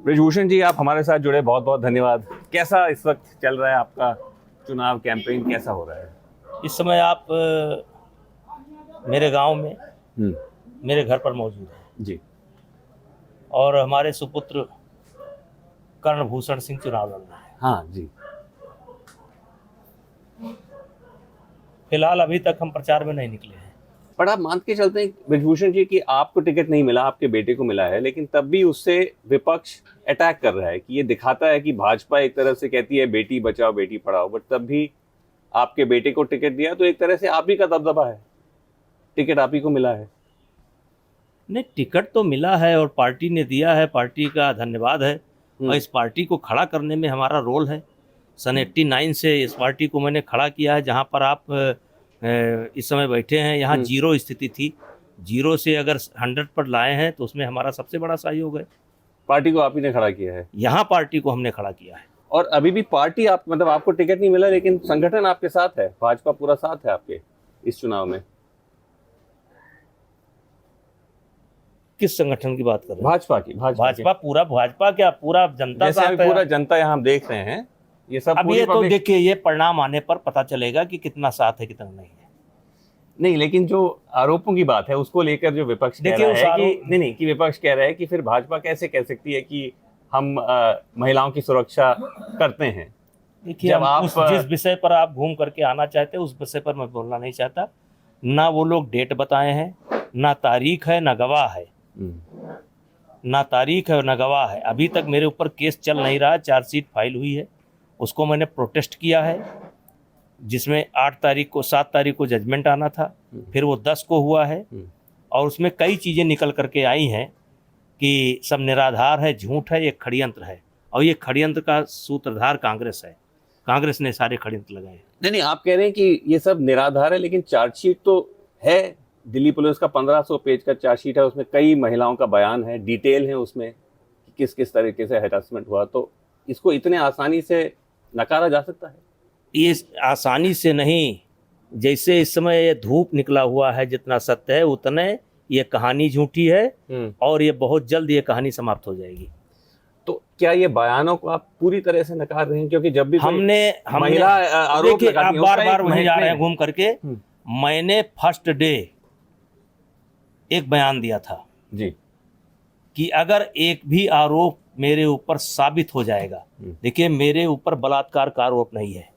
ब्रिजभूषण जी, आप हमारे साथ जुड़े, बहुत बहुत धन्यवाद। कैसा इस वक्त चल रहा है आपका चुनाव कैंपेन, कैसा हो रहा है इस समय? आप मेरे गांव में मेरे घर पर मौजूद हैं जी। और हमारे सुपुत्र कर्णभूषण सिंह चुनाव लड़ रहे हैं। हाँ जी। फिलहाल अभी तक हम प्रचार में नहीं निकले हैं। पर आप मान के चलते हैं ब्रिजभूषण जी कि आपको टिकट नहीं मिला, आपके बेटे को मिला है, लेकिन तब भी उससे विपक्ष अटैक कर रहा है कि ये दिखाता है कि भाजपा एक तरफ से कहती है बेटी बचाओ बेटी पढ़ाओ, बट तब भी आपके बेटे को टिकट दिया, तो एक तरह से आप ही का दबदबा है, टिकट आप ही को मिला है। नहीं, टिकट तो मिला है और पार्टी ने दिया है, पार्टी का धन्यवाद है। और इस पार्टी को खड़ा करने में हमारा रोल है। सन 89 से इस पार्टी को मैंने खड़ा किया है। जहाँ पर आप इस समय बैठे हैं, यहाँ जीरो स्थिति थी। जीरो से अगर 100 पर लाए हैं तो उसमें हमारा सबसे बड़ा सहयोग है। पार्टी को आप ही ने खड़ा किया है। यहाँ पार्टी को हमने खड़ा किया है। और अभी भी पार्टी, आप मतलब आपको टिकट नहीं मिला लेकिन संगठन आपके साथ है, भाजपा पूरा साथ है आपके इस चुनाव में। किस संगठन की बात कर रहे हैं? भाजपा की। भाजपा पूरा, भाजपा क्या पूरा जनता जैसे साथ है। पूरा जनता यहाँ हम देख रहे हैं, ये सब अब ये तो देखिए, ये परिणाम आने पर पता चलेगा कि कितना साथ है कितना नहीं है। नहीं, लेकिन जो आरोपों की बात है उसको लेकर जो विपक्ष कह रहा है कि नहीं कि विपक्ष कह रहा है कि फिर भाजपा कैसे कह सकती है कि हम महिलाओं की सुरक्षा करते हैं। देखिए, जब आप जिस विषय पर आप घूम करके आना चाहते हैं उस विषय पर मैं बोलना नहीं चाहता। ना वो लोग डेट बताए हैं, ना तारीख है, ना गवाह है। ना तारीख है और ना गवाह है। अभी तक मेरे ऊपर केस चल नहीं रहा, चार्जशीट फाइल हुई है, उसको मैंने प्रोटेस्ट किया है, जिसमें 7 तारीख को जजमेंट आना था, फिर वो 10 को हुआ है। और उसमें कई चीज़ें निकल करके आई हैं कि सब निराधार है, झूठ है, ये षड्यंत्र है। और ये षड्यंत्र का सूत्रधार कांग्रेस है। कांग्रेस ने सारे षड्यंत्र लगाए हैं। नहीं, आप कह रहे हैं कि ये सब निराधार है, लेकिन चार्जशीट तो है। दिल्ली पुलिस का 1500 पेज का चार्जशीट है, उसमें कई महिलाओं का बयान है, डिटेल है उसमें कि किस किस तरीके से हैरेसमेंट हुआ। तो इसको इतने आसानी से नकारा जा सकता है? ये आसानी से नहीं। जैसे इस समय ये धूप निकला हुआ है, जितना सत्य है उतने ये कहानी झूठी है और ये बहुत जल्द ये कहानी समाप्त हो जाएगी। तो क्या ये बयानों को आप पूरी तरह से नकार रहे हैं? क्योंकि जब भी हमने महिला आरोप लगाती है, आप बार बार वहीं जा रहे हैं घूम करके। मैंने फर्स्ट डे एक बयान दिया था जी कि अगर एक भी आरोप मेरे ऊपर साबित हो जाएगा, देखिए मेरे ऊपर बलात्कार का आरोप नहीं है,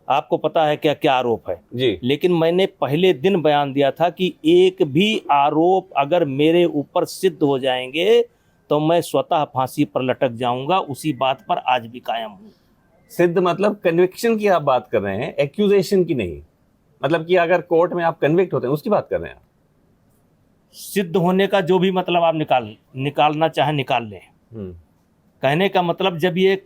आपको पता है क्या क्या आरोप है जी, लेकिन मैंने पहले दिन बयान दिया था कि एक भी आरोप अगर मेरे ऊपर सिद्ध हो जाएंगे तो मैं स्वतः फांसी पर लटक जाऊंगा। उसी बात पर आज भी कायम हूं। सिद्ध मतलब कन्विक्शन की आप बात कर रहे हैं, एक्यूजेशन की नहीं। मतलब कि अगर कोर्ट में आप कन्विक्ट होते हैं उसकी बात कर रहे हैं आप? सिद्ध होने का जो भी मतलब आप निकालना चाहे निकाल लें। कहने का मतलब जब ये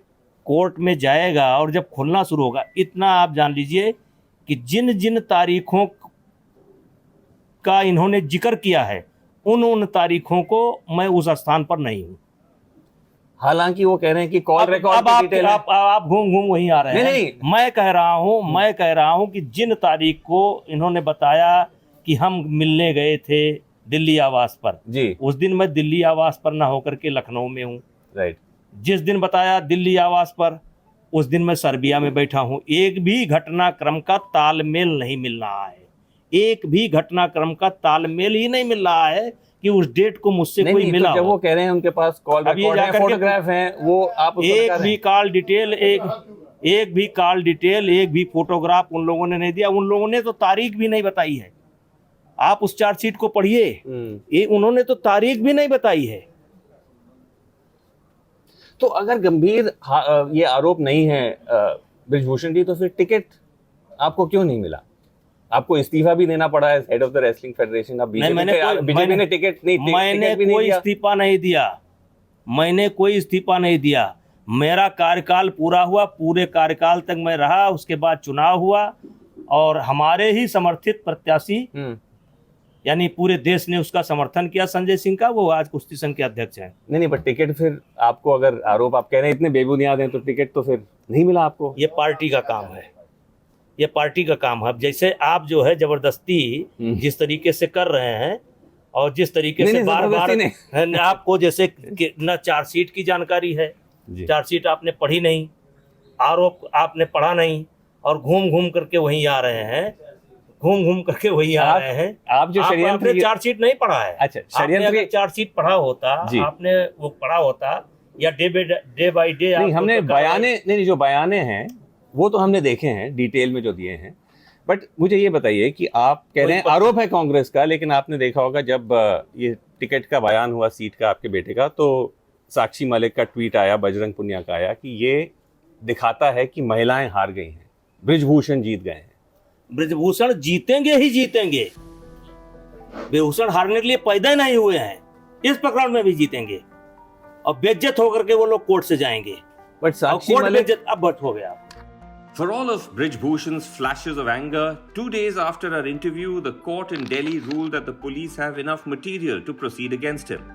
कोर्ट में जाएगा और जब खुलना शुरू होगा, इतना आप जान लीजिए कि जिन जिन तारीखों का इन्होंने जिक्र किया है उन तारीखों को मैं उस स्थान पर नहीं हूं। हालांकि वो कह रहे हैं कि कॉल रिकॉर्ड की डिटेल है। आप घूम वहीं आ रहे हैं। नहीं। मैं कह रहा हूं कि जिन तारीख को इन्होंने बताया कि हम मिलने गए थे दिल्ली आवास पर जी, उस दिन मैं दिल्ली आवास पर ना होकर के लखनऊ में हूं। राइट। जिस दिन बताया दिल्ली आवास पर उस दिन मैं सर्बिया में बैठा हूं। एक भी घटनाक्रम का तालमेल नहीं मिल रहा है। एक भी घटनाक्रम का तालमेल ही नहीं मिल रहा है कि उस डेट को मुझसे कोई मिला हो। जब वो कह रहे हैं उनके पास कॉल रिकॉर्ड है, फोटोग्राफ हैं, वो आप एक भी कॉल डिटेल, एक भी कॉल डिटेल, एक भी फोटोग्राफ उन लोगों ने नहीं दिया। उन लोगों ने तो तारीख भी नहीं बताई है। आप उस चार्जशीट को पढ़िए, ये उन्होंने तो तारीख भी नहीं बताई है। तो अगर गंभीर ये आरोप नहीं है ब्रिजभूषण जी, तो फिर टिकट आपको क्यों नहीं मिला? आपको इस्तीफा भी देना पड़ा है head of the wrestling federation. अब बीजेपी ने टिकट नहीं, मैंने कोई इस्तीफा नहीं दिया। मैंने कोई इस्तीफा नहीं दिया। मेरा कार्यकाल पूरा हुआ, पूरे कार्यकाल तक मैं रहा, उसके बाद चुनाव हुआ और हमारे ही समर्थित प्रत्याशी यानी पूरे देश ने उसका समर्थन किया, संजय सिंह का। वो आज कुश्ती संघ के अध्यक्ष हैं। नहीं, पर टिकट फिर आपको, अगर आरोप आप कह रहे हैं इतने बेबुनियाद हैं, तो टिकट तो फिर नहीं मिला आपको। ये पार्टी का काम है, ये पार्टी का काम है। अब जैसे आप जो है जबरदस्ती जिस तरीके से कर रहे हैं, और जिस तरीके से बार बार आपको जैसे न चार्जशीट की जानकारी है, चार्जशीट आपने पढ़ी नहीं, आरोप आपने पढ़ा नहीं, और घूम घूम करके वहीं आ रहे हैं, आप जो षड्यंत्र चार्जशीट नहीं पढ़ा है। अच्छा, षड्यंत्र चार्जशीट पढ़ा होता, आपने वो पढ़ा होता, या डे बाय डे हमने बयाने नहीं, जो बयाने हैं वो तो हमने देखे हैं डिटेल में जो दिए हैं। बट मुझे ये बताइए कि आप कह रहे हैं आरोप है कांग्रेस का, लेकिन आपने देखा होगा जब ये टिकट का बयान हुआ सीट का आपके बेटे का, तो साक्षी मलिक का ट्वीट आया, बजरंग पुनिया का आया कि ये दिखाता है कि महिलाएं हार गई हैं, बृजभूषण जीत गए हैं। बृजभूषण जीतेंगे ही जीतेंगे, बृजभूषण हारने के लिए पैदा नहीं हुए हैं, इस प्रकरण में भी जीतेंगे, और बेइज्जत होकर के वो लोग कोर्ट से जाएंगे। बट साक्षी मलिक अब बट हो गया। For all of Brijbhushan's flashes of anger, 2 days after our interview, the court in Delhi ruled that the police have enough material to proceed against him.